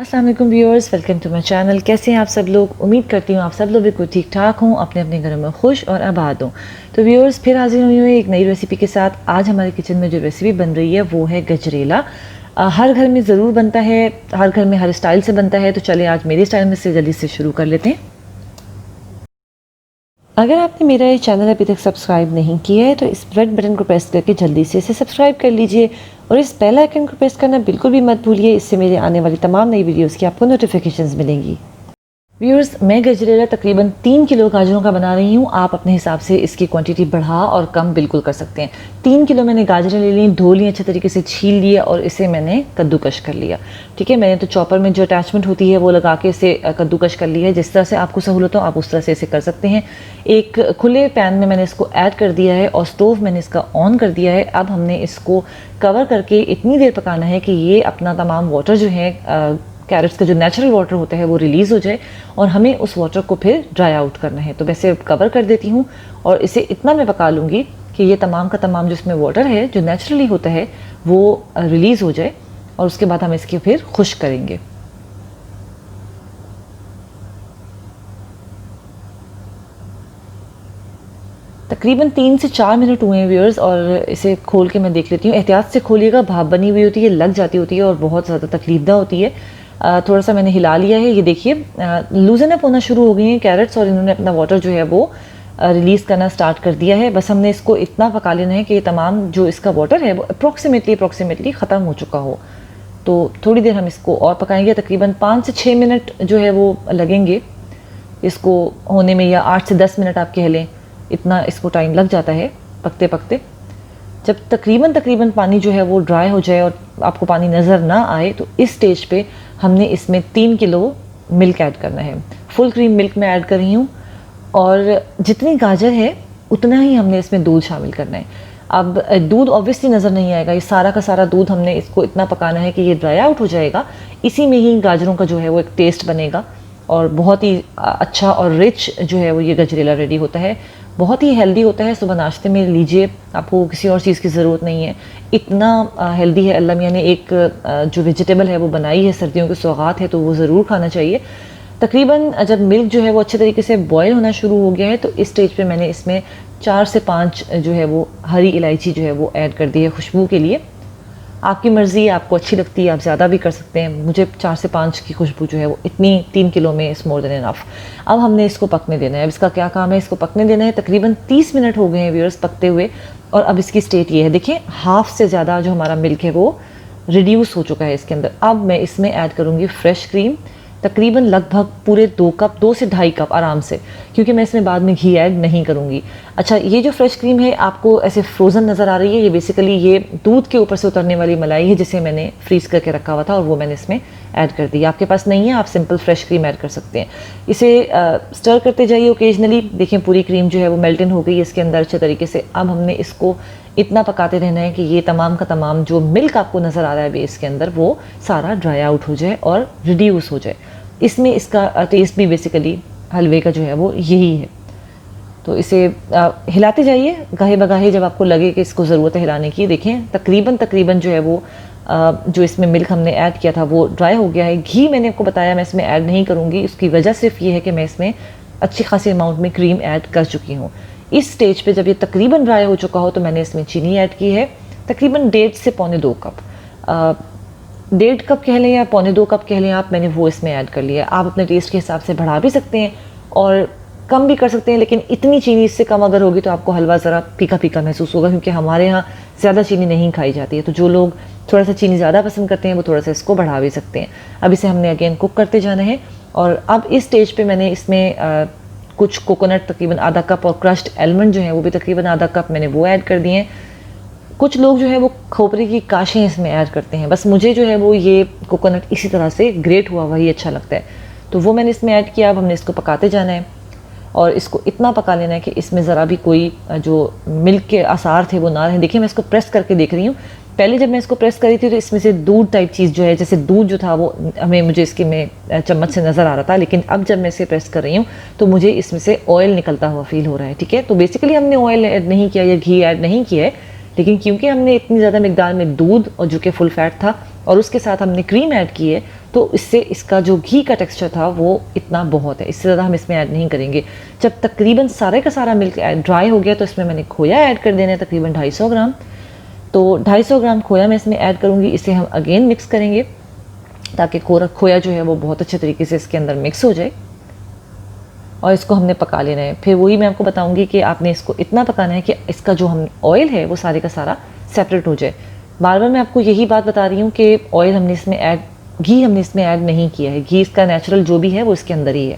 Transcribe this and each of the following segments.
अस्सलाम वालेकुम viewers, welcome to my channel. कैसे हैं आप सब लोग? उम्मीद करती हूँ आप सब लोग बिल्कुल ठीक ठाक हों, अपने अपने घरों में खुश और आबाद हों। तो व्यूअर्स, फिर हाजिर हुई हूँ एक नई रेसिपी के साथ। आज हमारे किचन में जो रेसिपी बन रही है वो है गजरेला। हर घर में ज़रूर बनता है, हर घर में हर स्टाइल से बनता है। तो चलिए आज मेरे स्टाइल में से जल्दी से शुरू कर लेते हैं। अगर आपने मेरा ये चैनल अभी तक सब्सक्राइब नहीं किया है तो इस रेड बटन को प्रेस करके जल्दी से इसे सब्सक्राइब कर लीजिए और इस बेल आइकन को प्रेस करना बिल्कुल भी मत भूलिए। इससे मेरे आने वाली तमाम नई वीडियोस की आपको नोटिफिकेशंस मिलेंगी। व्यूअर्स, मैं गजरेला तकरीबन 3 किलो गाजरों का बना रही हूँ। आप अपने हिसाब से इसकी क्वांटिटी बढ़ा और कम बिल्कुल कर सकते हैं। 3 किलो मैंने गाजरें ले ली, धो ली, अच्छे तरीके से छील लिया और इसे मैंने कद्दूकश कर लिया। ठीक है, मैंने तो चॉपर में जो अटैचमेंट होती है वो लगा के इसे कद्दूकश कर लिया है। जिस तरह से आपको सहूलत हो आप उस तरह से इसे कर सकते हैं। एक खुले पैन में मैंने इसको ऐड कर दिया है और स्टोव मैंने इसका ऑन कर दिया है। अब हमने इसको कवर करके इतनी देर पकाना है कि ये अपना तमाम वाटर जो है कैरेट्स का जो नेचुरल वाटर होता है वो रिलीज़ हो जाए और हमें उस वाटर को फिर ड्राई आउट करना है। तो वैसे कवर कर देती हूँ और इसे इतना मैं पका लूँगी कि ये तमाम का तमाम जो इसमें वाटर है जो नेचुरली होता है वो रिलीज़ हो जाए और उसके बाद हम इसके फिर खुश्क करेंगे। तकरीबन 3 से 4 मिनट हुए हैं व्यूअर्स और इसे खोल के मैं देख लेती हूँ। एहतियात से खोलिएगा, भाप बनी हुई होती है, लग जाती होती है और बहुत ज़्यादा तकलीफदा होती है। थोड़ा सा मैंने हिला लिया है, ये देखिए लूजन अप होना शुरू हो गई हैं कैरेट्स और इन्होंने अपना वाटर जो है वो रिलीज़ करना स्टार्ट कर दिया है। बस हमने इसको इतना पका लेना है कि ये तमाम जो इसका वाटर है वो अप्रॉक्सीमेटली ख़त्म हो चुका हो। तो थोड़ी देर हम इसको और पकाएंगे, तकरीबन 5 से 6 मिनट जो है वो लगेंगे इसको होने में, या 8 से 10 मिनट आप कह लें, इतना इसको टाइम लग जाता है पकते पकते। जब तकरीबन पानी जो है वो ड्राई हो जाए और आपको पानी नज़र ना आए तो इस स्टेज पे हमने इसमें 3 किलो मिल्क ऐड करना है। फुल क्रीम मिल्क मैं ऐड कर रही हूँ और जितनी गाजर है उतना ही हमने इसमें दूध शामिल करना है। अब दूध ऑब्वियसली नज़र नहीं आएगा, ये सारा का सारा दूध हमने इसको इतना पकाना है कि ये ड्राई आउट हो जाएगा। इसी में ही गाजरों का जो है वो एक टेस्ट बनेगा और बहुत ही अच्छा और रिच जो है वो ये गजरेला रेडी होता है। बहुत ही हेल्दी होता है, सुबह नाश्ते में लीजिए, आपको किसी और चीज़ की ज़रूरत नहीं है। इतना हेल्दी है, अल्लाह मियाँ ने एक जो वेजिटेबल है वो बनाई है, सर्दियों की सौगात है, तो वो ज़रूर खाना चाहिए। तकरीबन जब मिल्क जो है वो अच्छे तरीके से बॉयल होना शुरू हो गया है तो इस स्टेज पे मैंने इसमें 4 से 5 जो है वो हरी इलायची जो है वो ऐड कर दी है खुशबू के लिए। आपकी मर्ज़ी, आपको अच्छी लगती है आप ज़्यादा भी कर सकते हैं। मुझे 4 से 5 की खुशबू जो है वो इतनी 3 किलो में इज़ मोर देन इनफ। अब हमने इसको पकने देना है। अब इसका क्या काम है, इसको पकने देना है। तकरीबन 30 मिनट हो गए हैं व्यूअर्स पकते हुए और अब इसकी स्टेट ये है, देखिए हाफ से ज़्यादा जो हमारा मिल्क है वो रिड्यूस हो चुका है इसके अंदर। अब मैं इसमें ऐड करूँगी फ्रेश क्रीम, तकरीबन लगभग पूरे 2 कप, 2 से ढाई कप आराम से, क्योंकि मैं इसमें बाद में घी ऐड नहीं करूँगी। अच्छा, ये जो फ्रेश क्रीम है आपको ऐसे फ्रोज़न नज़र आ रही है, ये बेसिकली ये दूध के ऊपर से उतरने वाली मलाई है जिसे मैंने फ्रीज़ करके रखा हुआ था और वो मैंने इसमें ऐड कर दी। आपके पास नहीं है आप सिंपल फ्रेश क्रीम ऐड कर सकते हैं। इसे स्टर करते जाइए ओकेजनली। देखें पूरी क्रीम जो है वो मेल्ट इन हो गई है इसके अंदर अच्छे तरीके से। अब हमने इसको इतना पकाते रहना है कि ये तमाम का तमाम जो मिल्क आपको नज़र आ रहा है बेस के अंदर वो सारा ड्राई आउट हो जाए और रिड्यूस हो जाए। इसमें इसका टेस्ट भी बेसिकली हलवे का जो है वो यही है। तो इसे हिलाते जाइए गाहे बगाहे, जब आपको लगे कि इसको ज़रूरत है हिलाने की। देखें तकरीबन जो है वो जो इसमें मिल्क हमने ऐड किया था वो ड्राई हो गया है। घी मैंने आपको बताया मैं इसमें ऐड नहीं करूँगी, उसकी वजह सिर्फ ये है कि मैं इसमें अच्छी खासी अमाउंट में क्रीम ऐड कर चुकी हूँ। इस स्टेज पे जब ये तकरीबन ड्राई हो चुका हो तो मैंने इसमें चीनी ऐड की है, तकरीबन 1.5 से पौने 2 कप। 1.5 कप कह लें या पौने 2 कप कह लें आप, मैंने वो इसमें ऐड कर लिया। आप अपने टेस्ट के हिसाब से बढ़ा भी सकते हैं और कम भी कर सकते हैं, लेकिन इतनी चीनी इससे कम अगर होगी तो आपको हलवा ज़रा फीका फीका महसूस होगा, क्योंकि हमारे यहाँ ज़्यादा चीनी नहीं खाई जाती है। तो जो लोग थोड़ा सा चीनी ज़्यादा पसंद करते हैं वो थोड़ा सा इसको बढ़ा भी सकते हैं। अब इसे हमने अगेन कुक करते जाना है और अब इस स्टेज पे मैंने इसमें कुछ कोकोनट तकरीबन आधा कप और क्रश्ड आलमंड जो है वो भी तकरीबन आधा कप मैंने वो ऐड कर दिए हैं। कुछ लोग जो है वो खोपरे की काशें इसमें ऐड करते हैं, बस मुझे जो है वो ये कोकोनट इसी तरह से ग्रेट हुआ वही अच्छा लगता है, तो वो मैंने इसमें ऐड किया। अब हमने इसको पकाते जाना है और इसको इतना पका लेना है कि इसमें ज़रा भी कोई जो मिल्क के आसार थे वो ना रहें। देखिए मैं इसको प्रेस करके देख रही हूँ। पहले जब मैं इसको प्रेस करी थी तो इसमें से दूध टाइप चीज़ जो है, जैसे दूध जो था वो मुझे इसके में चम्मच से नज़र आ रहा था, लेकिन अब जब मैं इसे प्रेस कर रही हूँ तो मुझे इसमें से ऑयल निकलता हुआ फील हो रहा है। ठीक है, तो बेसिकली हमने ऑयल ऐड नहीं किया या घी ऐड नहीं किया है, लेकिन क्योंकि हमने इतनी ज़्यादा मिकदार में दूध और जो कि फुल फैट था और उसके साथ हमने क्रीम ऐड की है, तो इससे इसका जो घी का टेक्सचर था वो इतना बहुत है, इससे ज़्यादा हम इसमें ऐड नहीं करेंगे। जब तकरीबन सारे का सारा मिल्क ड्राई हो गया तो इसमें मैंने खोया ऐड कर देना है तकरीबन 250 ग्राम। तो 250 ग्राम खोया मैं इसमें ऐड करूँगी। इसे हम अगेन मिक्स करेंगे ताकि खोया जो है वो बहुत अच्छे तरीके से इसके अंदर मिक्स हो जाए और इसको हमने पका लेना है। फिर वही मैं आपको बताऊंगी कि आपने इसको इतना पकाना है कि इसका जो हम ऑयल है वो सारे का सारा सेपरेट हो जाए। बार बार मैं आपको यही बात बता रही हूँ कि ऑयल हमने इसमें घी हमने इसमें ऐड नहीं किया है। घी इसका नेचुरल जो भी है वो इसके अंदर ही है।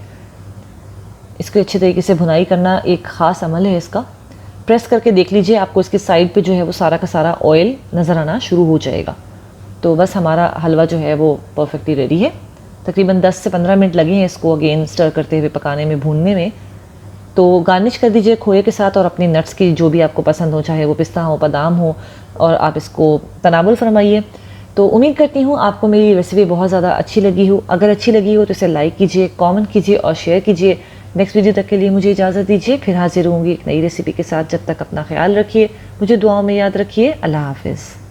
इसको अच्छे तरीके से भुनाई करना एक ख़ास अमल है इसका। प्रेस करके देख लीजिए, आपको इसकी साइड पे जो है वो सारा का सारा ऑयल नज़र आना शुरू हो जाएगा। तो बस हमारा हलवा जो है वो परफेक्टली रेडी है। तकरीबन 10 से 15 मिनट लगे हैं इसको अगेन स्टर करते हुए पकाने में, भूनने में। तो गार्निश कर दीजिए खोए के साथ और अपनी नट्स की जो भी आपको पसंद हो, चाहे वो पिस्ता हो, बादाम हो, और आप इसको तनावुल फरमाइए। तो उम्मीद करती हूँ आपको मेरी रेसिपी बहुत ज़्यादा अच्छी लगी हो। अगर अच्छी लगी हो तो इसे लाइक कीजिए, कमेंट कीजिए और शेयर कीजिए। नेक्स्ट वीडियो तक के लिए मुझे इजाज़त दीजिए, फिर हाजिर होंगी एक नई रेसिपी के साथ। जब तक अपना ख्याल रखिए, मुझे दुआओं में याद रखिए। अल्लाह हाफिज़।